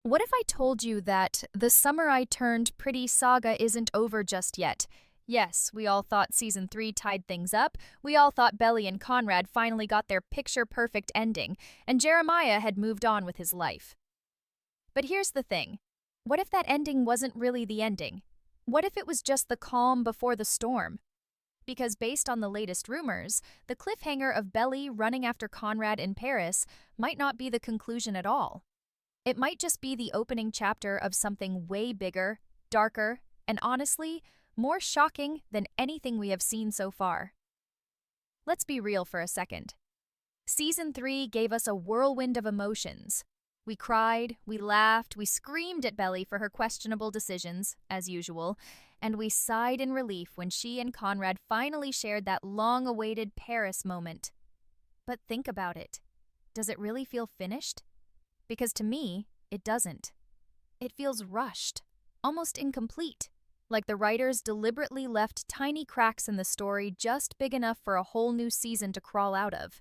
What if I told you that the summer I turned pretty saga isn't over just yet? Yes, we all thought season 3 tied things up. We all thought Belly and Conrad finally got their picture perfect ending, and Jeremiah had moved on with his life. But here's the thing, what if that ending wasn't really the ending? What if it was just the calm before the storm? Because based on the latest rumors, the cliffhanger of Belly running after Conrad in Paris might not be the conclusion at all. It might just be the opening chapter of something way bigger, darker, and honestly, more shocking than anything we have seen so far. Let's be real for a second. Season 3 gave us a whirlwind of emotions. We cried, we laughed, we screamed at Belly for her questionable decisions, as usual, and we sighed in relief when she and Conrad finally shared that long-awaited Paris moment. But think about it. Does it really feel finished? Because to me, it doesn't. It feels rushed, almost incomplete, like the writers deliberately left tiny cracks in the story just big enough for a whole new season to crawl out of.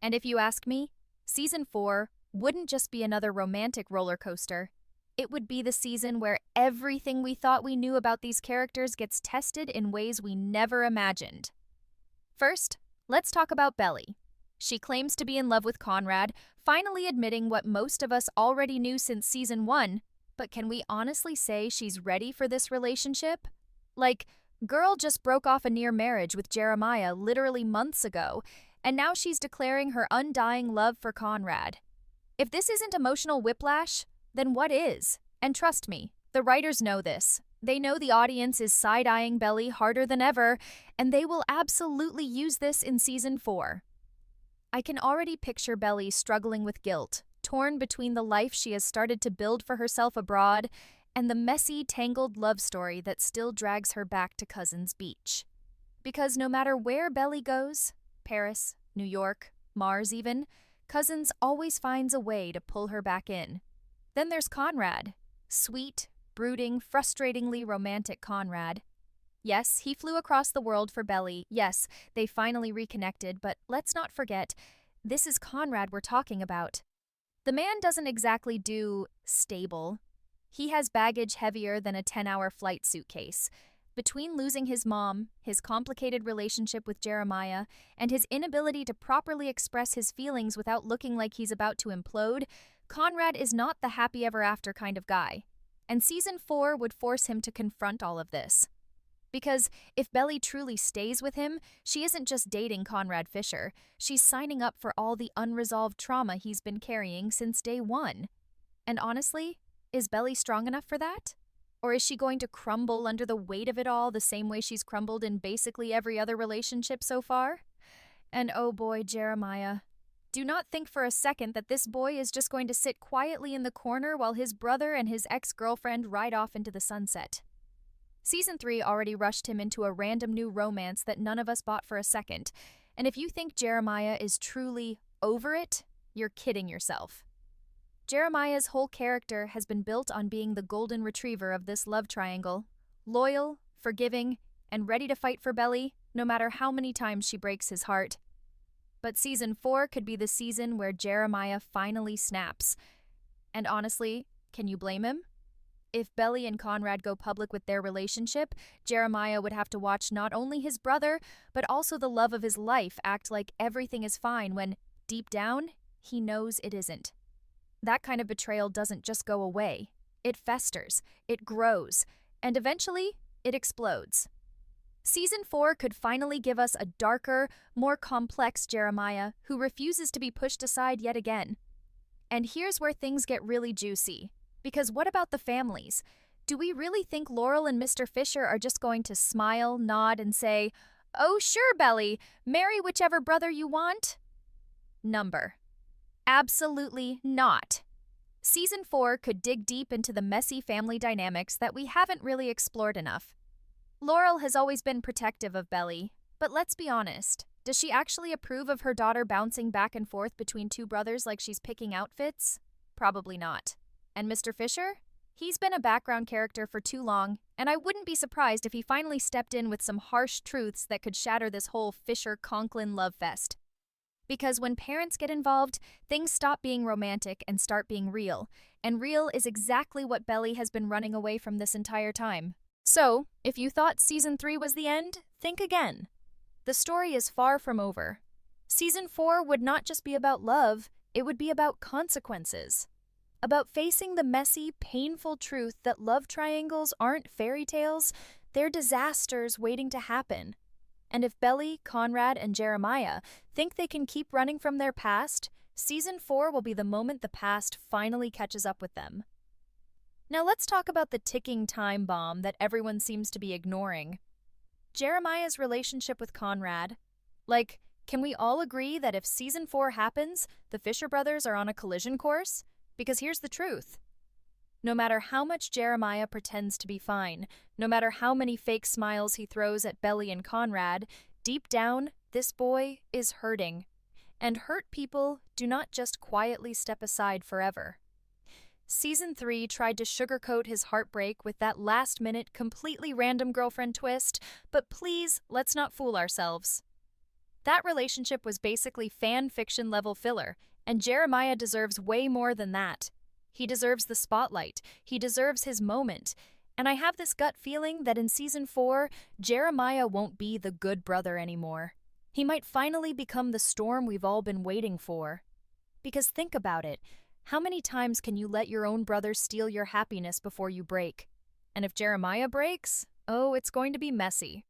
And if you ask me, season 4 wouldn't just be another romantic roller coaster. It would be the season where everything we thought we knew about these characters gets tested in ways we never imagined. First, let's talk about Belly. She claims to be in love with Conrad, finally admitting what most of us already knew since season 1, but can we honestly say she's ready for this relationship? Like, girl just broke off a near marriage with Jeremiah literally months ago, and now she's declaring her undying love for Conrad. If this isn't emotional whiplash, then what is? And trust me, the writers know this. They know the audience is side-eyeing Belly harder than ever, and they will absolutely use this in season 4. I can already picture Belly struggling with guilt, torn between the life she has started to build for herself abroad and the messy, tangled love story that still drags her back to Cousins Beach. Because no matter where Belly goes, Paris, New York, Mars even, Cousins always finds a way to pull her back in. Then there's Conrad. Sweet, brooding, frustratingly romantic Conrad. Yes, he flew across the world for Belly. Yes, they finally reconnected, but let's not forget, this is Conrad we're talking about. The man doesn't exactly do stable. He has baggage heavier than a 10-hour flight suitcase. Between losing his mom, his complicated relationship with Jeremiah, and his inability to properly express his feelings without looking like he's about to implode, Conrad is not the happy ever after kind of guy. And season 4 would force him to confront all of this. Because if Belly truly stays with him, she isn't just dating Conrad Fisher, she's signing up for all the unresolved trauma he's been carrying since day 1. And honestly, is Belly strong enough for that? Or is she going to crumble under the weight of it all the same way she's crumbled in basically every other relationship so far? And oh boy, Jeremiah. Do not think for a second that this boy is just going to sit quietly in the corner while his brother and his ex-girlfriend ride off into the sunset. Season 3 already rushed him into a random new romance that none of us bought for a second, and if you think Jeremiah is truly over it, you're kidding yourself. Jeremiah's whole character has been built on being the golden retriever of this love triangle, loyal, forgiving, and ready to fight for Belly, no matter how many times she breaks his heart. But season 4 could be the season where Jeremiah finally snaps. And honestly, can you blame him? If Belly and Conrad go public with their relationship, Jeremiah would have to watch not only his brother, but also the love of his life act like everything is fine when, deep down, he knows it isn't. That kind of betrayal doesn't just go away. It festers, it grows, and eventually, it explodes. Season 4 could finally give us a darker, more complex Jeremiah who refuses to be pushed aside yet again. And here's where things get really juicy. Because what about the families? Do we really think Laurel and Mr. Fisher are just going to smile, nod, and say, "Oh, sure, Belly, marry whichever brother you want"? Number. Absolutely not. Season 4 could dig deep into the messy family dynamics that we haven't really explored enough. Laurel has always been protective of Belly, but let's be honest. Does she actually approve of her daughter bouncing back and forth between two brothers like she's picking outfits? Probably not. And Mr. Fisher? He's been a background character for too long, and I wouldn't be surprised if he finally stepped in with some harsh truths that could shatter this whole Fisher-Conklin love fest. Because when parents get involved, things stop being romantic and start being real. And real is exactly what Belly has been running away from this entire time. So, if you thought Season 3 was the end, think again. The story is far from over. Season 4 would not just be about love, it would be about consequences. About facing the messy, painful truth that love triangles aren't fairy tales, they're disasters waiting to happen. And if Belly, Conrad, and Jeremiah think they can keep running from their past, Season 4 will be the moment the past finally catches up with them. Now let's talk about the ticking time bomb that everyone seems to be ignoring. Jeremiah's relationship with Conrad. Can we all agree that if Season 4 happens, the Fisher brothers are on a collision course? Because here's the truth. No matter how much Jeremiah pretends to be fine, no matter how many fake smiles he throws at Belly and Conrad, deep down, this boy is hurting. And hurt people do not just quietly step aside forever. Season 3 tried to sugarcoat his heartbreak with that last-minute, completely random girlfriend twist, but please, let's not fool ourselves. That relationship was basically fan fiction-level filler, and Jeremiah deserves way more than that. He deserves the spotlight. He deserves his moment. And I have this gut feeling that in Season 4, Jeremiah won't be the good brother anymore. He might finally become the storm we've all been waiting for. Because think about it. How many times can you let your own brother steal your happiness before you break? And if Jeremiah breaks, oh, it's going to be messy.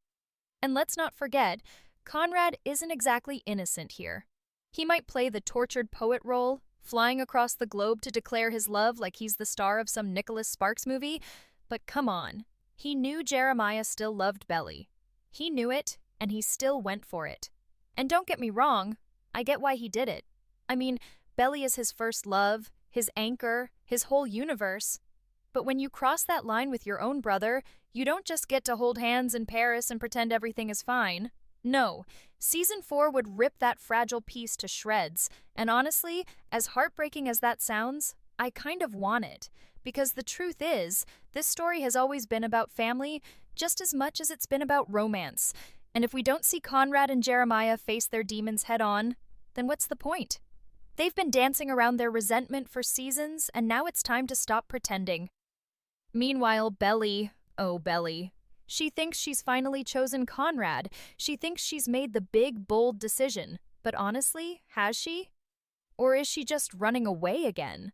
And let's not forget, Conrad isn't exactly innocent here. He might play the tortured poet role, flying across the globe to declare his love like he's the star of some Nicholas Sparks movie, but come on. He knew Jeremiah still loved Belly. He knew it, and he still went for it. And don't get me wrong, I get why he did it. I mean, Belly is his first love, his anchor, his whole universe. But when you cross that line with your own brother, you don't just get to hold hands in Paris and pretend everything is fine. No, Season 4 would rip that fragile piece to shreds, and honestly, as heartbreaking as that sounds, I kind of want it. Because the truth is, this story has always been about family just as much as it's been about romance. And if we don't see Conrad and Jeremiah face their demons head-on, then what's the point? They've been dancing around their resentment for seasons, and now it's time to stop pretending. Meanwhile, Belly, oh Belly, she thinks she's finally chosen Conrad. She thinks she's made the big, bold decision. But honestly, has she? Or is she just running away again?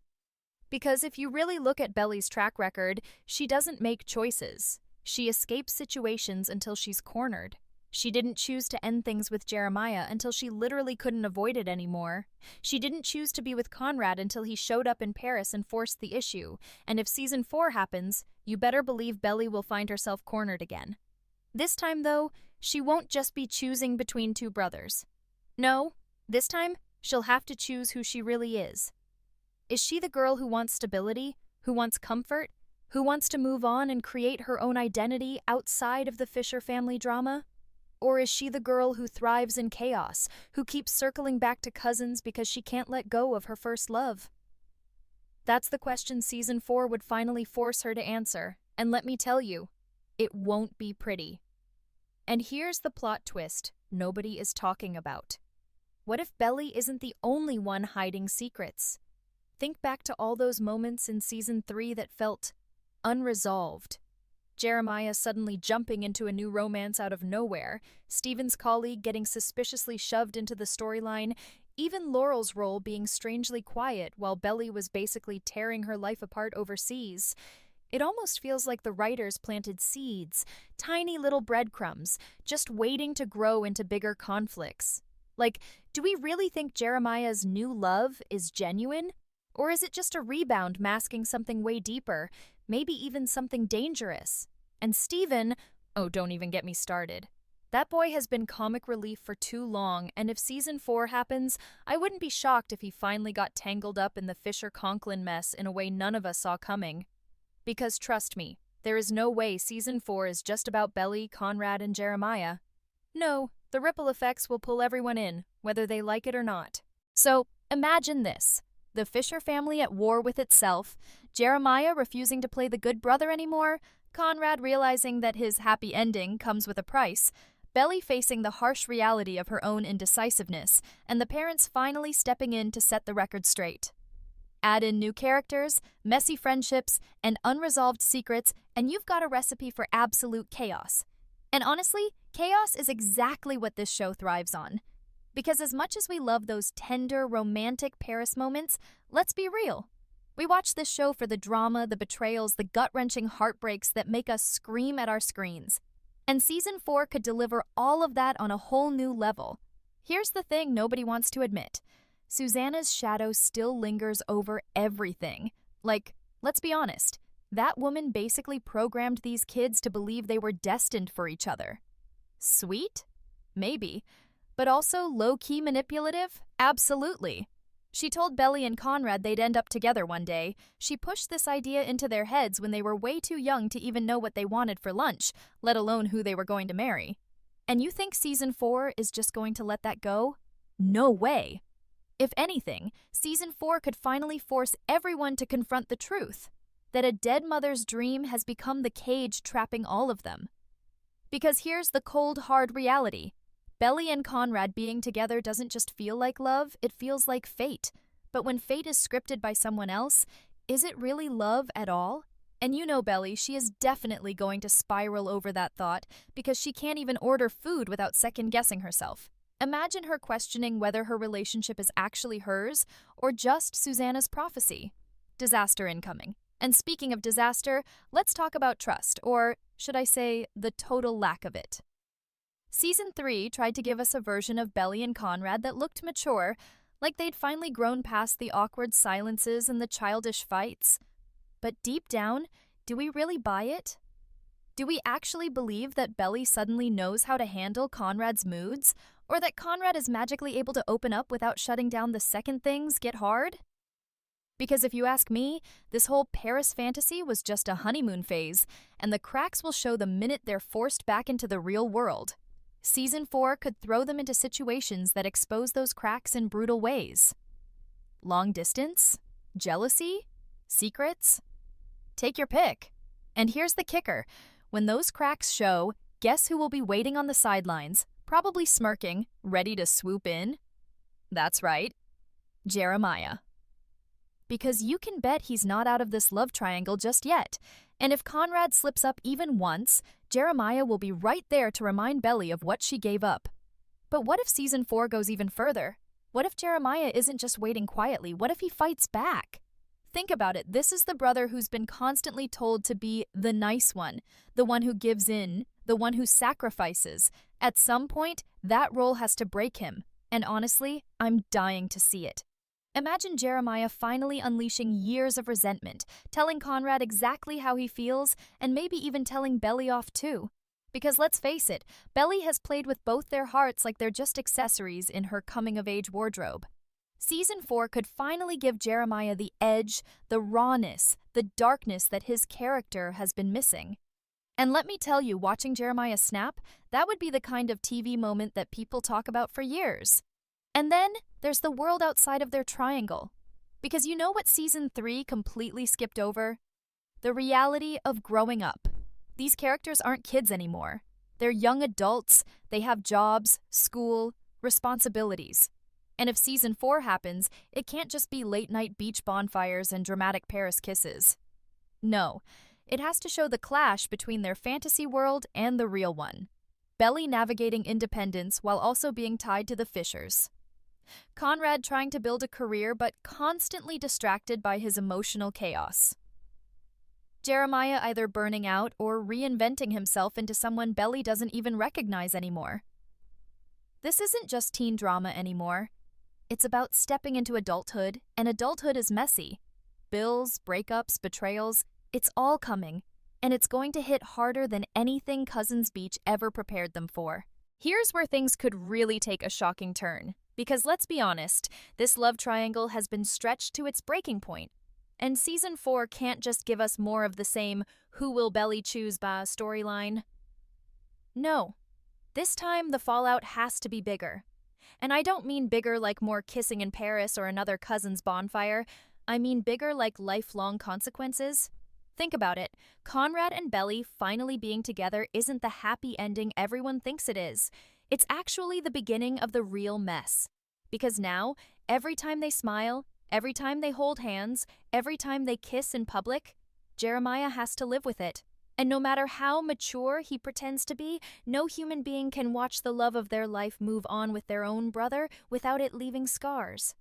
Because if you really look at Belly's track record, she doesn't make choices. She escapes situations until she's cornered. She didn't choose to end things with Jeremiah until she literally couldn't avoid it anymore. She didn't choose to be with Conrad until he showed up in Paris and forced the issue. And if Season 4 happens, you better believe Belly will find herself cornered again. This time, though, she won't just be choosing between two brothers. No, this time, she'll have to choose who she really is. Is she the girl who wants stability, who wants comfort, who wants to move on and create her own identity outside of the Fisher family drama? Or is she the girl who thrives in chaos, who keeps circling back to cousins because she can't let go of her first love? That's the question Season 4 would finally force her to answer, and let me tell you, it won't be pretty. And here's the plot twist nobody is talking about. What if Belly isn't the only one hiding secrets? Think back to all those moments in Season 3 that felt unresolved. Jeremiah suddenly jumping into a new romance out of nowhere, Steven's colleague getting suspiciously shoved into the storyline, even Laurel's role being strangely quiet while Belly was basically tearing her life apart overseas. It almost feels like the writers planted seeds, tiny little breadcrumbs, just waiting to grow into bigger conflicts. Do we really think Jeremiah's new love is genuine? Or is it just a rebound masking something way deeper, maybe even something dangerous? And Steven, oh, don't even get me started. That boy has been comic relief for too long, and if Season 4 happens, I wouldn't be shocked if he finally got tangled up in the Fisher-Conklin mess in a way none of us saw coming. Because trust me, there is no way Season 4 is just about Belly, Conrad, and Jeremiah. No, the ripple effects will pull everyone in, whether they like it or not. So, imagine this. The Fisher family at war with itself, Jeremiah refusing to play the good brother anymore, Conrad realizing that his happy ending comes with a price, Belly facing the harsh reality of her own indecisiveness, and the parents finally stepping in to set the record straight. Add in new characters, messy friendships, and unresolved secrets, and you've got a recipe for absolute chaos. And honestly, chaos is exactly what this show thrives on. Because as much as we love those tender, romantic Paris moments, let's be real. We watch this show for the drama, the betrayals, the gut-wrenching heartbreaks that make us scream at our screens. And Season 4 could deliver all of that on a whole new level. Here's the thing nobody wants to admit. Susannah's shadow still lingers over everything. Like, let's be honest, that woman basically programmed these kids to believe they were destined for each other. Sweet? Maybe. But also low-key manipulative? Absolutely. She told Belly and Conrad they'd end up together one day. She pushed this idea into their heads when they were way too young to even know what they wanted for lunch, let alone who they were going to marry. And you think Season 4 is just going to let that go? No way. If anything, Season 4 could finally force everyone to confront the truth, that a dead mother's dream has become the cage trapping all of them. Because here's the cold, hard reality. Belly and Conrad being together doesn't just feel like love, it feels like fate. But when fate is scripted by someone else, is it really love at all? And you know Belly, she is definitely going to spiral over that thought because she can't even order food without second-guessing herself. Imagine her questioning whether her relationship is actually hers or just Susannah's prophecy. Disaster incoming. And speaking of disaster, let's talk about trust, or should I say, the total lack of it. Season 3 tried to give us a version of Belly and Conrad that looked mature, like they'd finally grown past the awkward silences and the childish fights. But deep down, do we really buy it? Do we actually believe that Belly suddenly knows how to handle Conrad's moods, or that Conrad is magically able to open up without shutting down the second things get hard? Because if you ask me, this whole Paris fantasy was just a honeymoon phase, and the cracks will show the minute they're forced back into the real world. Season 4 could throw them into situations that expose those cracks in brutal ways. Long distance? Jealousy? Secrets? Take your pick. And here's the kicker. When those cracks show, guess who will be waiting on the sidelines, probably smirking, ready to swoop in? That's right. Jeremiah. Because you can bet he's not out of this love triangle just yet. And if Conrad slips up even once, Jeremiah will be right there to remind Belly of what she gave up. But what if Season 4 goes even further? What if Jeremiah isn't just waiting quietly? What if he fights back? Think about it. This is the brother who's been constantly told to be the nice one, the one who gives in, the one who sacrifices. At some point, that role has to break him. And honestly, I'm dying to see it. Imagine Jeremiah finally unleashing years of resentment, telling Conrad exactly how he feels, and maybe even telling Belly off too. Because let's face it, Belly has played with both their hearts like they're just accessories in her coming-of-age wardrobe. Season 4 could finally give Jeremiah the edge, the rawness, the darkness that his character has been missing. And let me tell you, watching Jeremiah snap, that would be the kind of TV moment that people talk about for years. And then there's the world outside of their triangle. Because you know what Season 3 completely skipped over? The reality of growing up. These characters aren't kids anymore. They're young adults, they have jobs, school, responsibilities. And if Season 4 happens, it can't just be late-night beach bonfires and dramatic Paris kisses. No, it has to show the clash between their fantasy world and the real one. Belly navigating independence while also being tied to the Fishers. Conrad trying to build a career but constantly distracted by his emotional chaos. Jeremiah either burning out or reinventing himself into someone Belly doesn't even recognize anymore. This isn't just teen drama anymore. It's about stepping into adulthood, and adulthood is messy. Bills, breakups, betrayals, it's all coming, and it's going to hit harder than anything Cousins Beach ever prepared them for. Here's where things could really take a shocking turn. Because let's be honest, this love triangle has been stretched to its breaking point. And Season 4 can't just give us more of the same who will Belly choose storyline. No. This time the fallout has to be bigger. And I don't mean bigger like more kissing in Paris or another cousin's bonfire. I mean bigger like lifelong consequences. Think about it. Conrad and Belly finally being together isn't the happy ending everyone thinks it is. It's actually the beginning of the real mess. Because now, every time they smile, every time they hold hands, every time they kiss in public, Jeremiah has to live with it. And no matter how mature he pretends to be, no human being can watch the love of their life move on with their own brother without it leaving scars.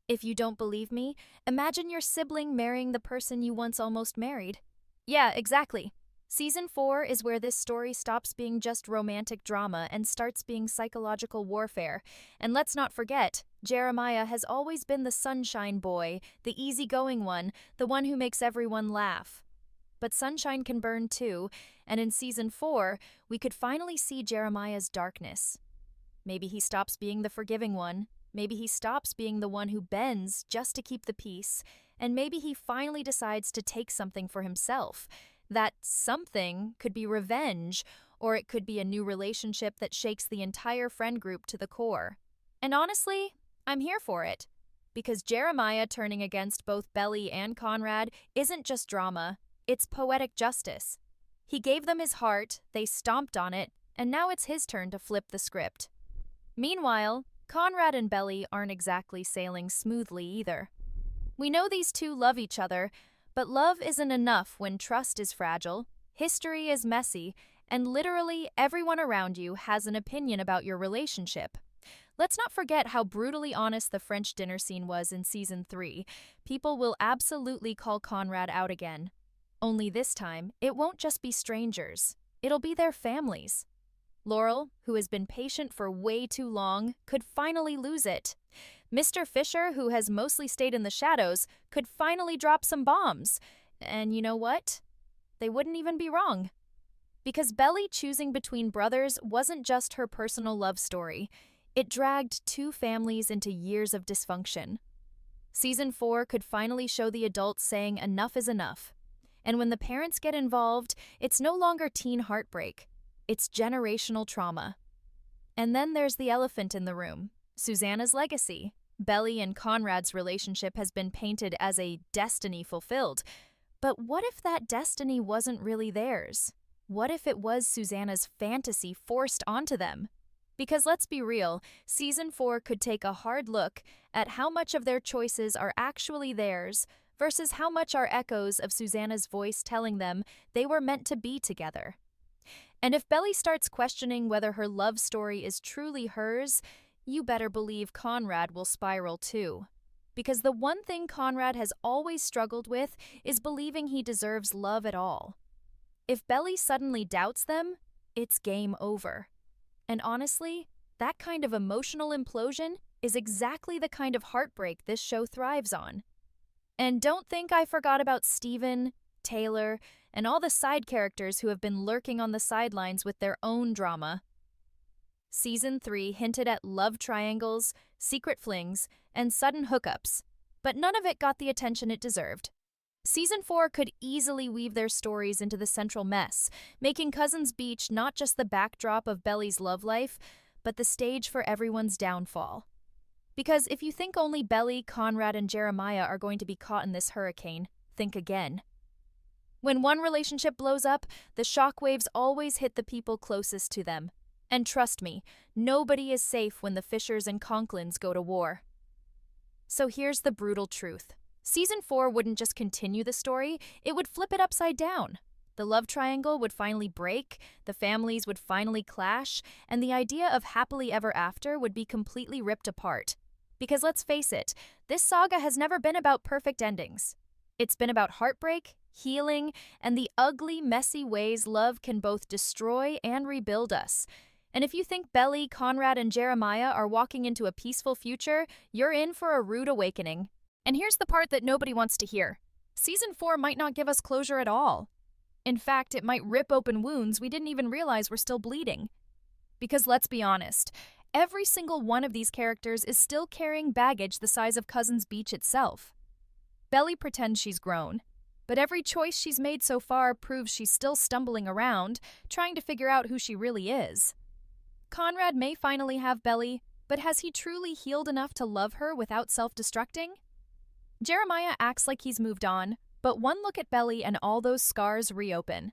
If you don't believe me, imagine your sibling marrying the person you once almost married. Yeah, exactly. Season 4 is where this story stops being just romantic drama and starts being psychological warfare. And let's not forget, Jeremiah has always been the sunshine boy, the easygoing one, the one who makes everyone laugh. But sunshine can burn too, and in Season 4, we could finally see Jeremiah's darkness. Maybe he stops being the forgiving one. Maybe he stops being the one who bends just to keep the peace. And maybe he finally decides to take something for himself. That something could be revenge, or it could be a new relationship that shakes the entire friend group to the core. And honestly, I'm here for it. Because Jeremiah turning against both Belly and Conrad isn't just drama, it's poetic justice. He gave them his heart, they stomped on it, and now it's his turn to flip the script. Meanwhile, Conrad and Belly aren't exactly sailing smoothly either. We know these two love each other, but love isn't enough when trust is fragile, history is messy, and literally everyone around you has an opinion about your relationship. Let's not forget how brutally honest the French dinner scene was in Season 3. People will absolutely call Conrad out again. Only this time, it won't just be strangers. It'll be their families. Laurel, who has been patient for way too long, could finally lose it. Mr. Fisher, who has mostly stayed in the shadows, could finally drop some bombs. And you know what? They wouldn't even be wrong. Because Belly choosing between brothers wasn't just her personal love story. It dragged two families into years of dysfunction. Season 4 could finally show the adults saying enough is enough. And when the parents get involved, it's no longer teen heartbreak. It's generational trauma. And then there's the elephant in the room, Susannah's legacy. Belly and Conrad's relationship has been painted as a destiny fulfilled. But what if that destiny wasn't really theirs? What if it was Susannah's fantasy forced onto them? Because let's be real, Season 4 could take a hard look at how much of their choices are actually theirs versus how much are echoes of Susannah's voice telling them they were meant to be together. And if Belly starts questioning whether her love story is truly hers, you better believe Conrad will spiral too. Because the one thing Conrad has always struggled with is believing he deserves love at all. If Belly suddenly doubts them, it's game over. And honestly, that kind of emotional implosion is exactly the kind of heartbreak this show thrives on. And don't think I forgot about Steven, Taylor, and all the side characters who have been lurking on the sidelines with their own drama. Season 3 hinted at love triangles, secret flings, and sudden hookups, but none of it got the attention it deserved. Season 4 could easily weave their stories into the central mess, making Cousins Beach not just the backdrop of Belly's love life, but the stage for everyone's downfall. Because if you think only Belly, Conrad, and Jeremiah are going to be caught in this hurricane, think again. When one relationship blows up, the shockwaves always hit the people closest to them. And trust me, nobody is safe when the Fishers and Conklins go to war. So here's the brutal truth. Season 4 wouldn't just continue the story, it would flip it upside down. The love triangle would finally break, the families would finally clash, and the idea of happily ever after would be completely ripped apart. Because let's face it, this saga has never been about perfect endings. It's been about heartbreak, healing, and the ugly, messy ways love can both destroy and rebuild us. And if you think Belly, Conrad, and Jeremiah are walking into a peaceful future, you're in for a rude awakening. And here's the part that nobody wants to hear. Season 4 might not give us closure at all. In fact, it might rip open wounds we didn't even realize were still bleeding. Because let's be honest, every single one of these characters is still carrying baggage the size of Cousins Beach itself. Belly pretends she's grown, but every choice she's made so far proves she's still stumbling around, trying to figure out who she really is. Conrad may finally have Belly, but has he truly healed enough to love her without self-destructing? Jeremiah acts like he's moved on, But one look at Belly and all those scars reopen.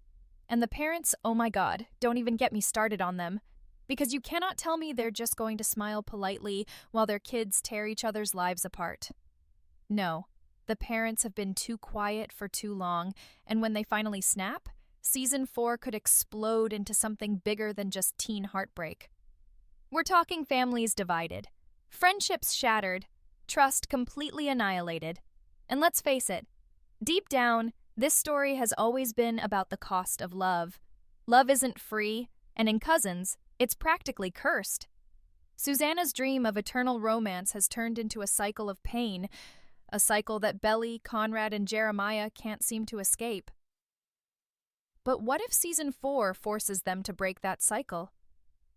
And the parents, oh my god, don't even get me started on them. Because you cannot tell me they're just going to smile politely while their kids tear each other's lives apart. No, the parents have been too quiet for too long, and when they finally snap, Season 4 could explode into something bigger than just teen heartbreak. We're talking families divided, friendships shattered, trust completely annihilated. And let's face it, deep down, this story has always been about the cost of love. Love isn't free, and in Cousins, it's practically cursed. Susannah's dream of eternal romance has turned into a cycle of pain, a cycle that Belly, Conrad, and Jeremiah can't seem to escape. But what if Season 4 forces them to break that cycle?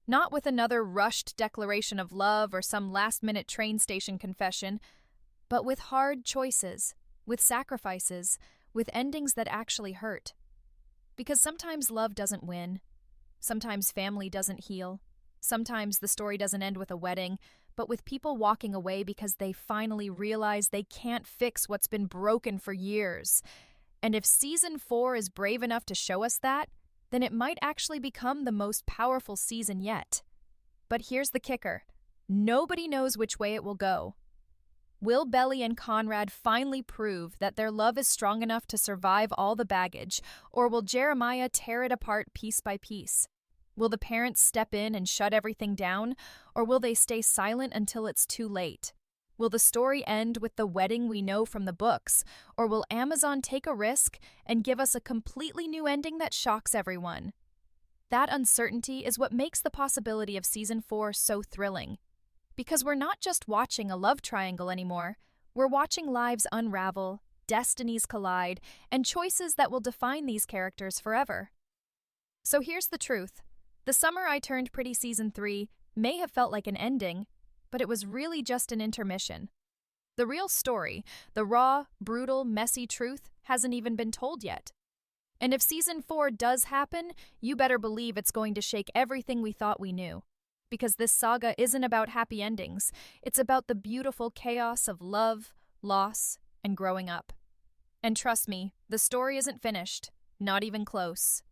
Not with another rushed declaration of love or some last-minute train station confession, but with hard choices, with sacrifices, with endings that actually hurt. Because sometimes love doesn't win. Sometimes family doesn't heal. Sometimes the story doesn't end with a wedding, but with people walking away because they finally realize they can't fix what's been broken for years. And if Season 4 is brave enough to show us that, then it might actually become the most powerful season yet. But here's the kicker. Nobody knows which way it will go. Will Belly and Conrad finally prove that their love is strong enough to survive all the baggage, or will Jeremiah tear it apart piece by piece? Will the parents step in and shut everything down, or will they stay silent until it's too late? Will the story end with the wedding we know from the books, or will Amazon take a risk and give us a completely new ending that shocks everyone? That uncertainty is what makes the possibility of Season 4 so thrilling. Because we're not just watching a love triangle anymore, we're watching lives unravel, destinies collide, and choices that will define these characters forever. So here's the truth. The Summer I Turned Pretty Season 3 may have felt like an ending, but it was really just an intermission. The real story, the raw, brutal, messy truth, hasn't even been told yet. And if Season 4 does happen, you better believe it's going to shake everything we thought we knew. Because this saga isn't about happy endings, it's about the beautiful chaos of love, loss, and growing up. And trust me, the story isn't finished, not even close.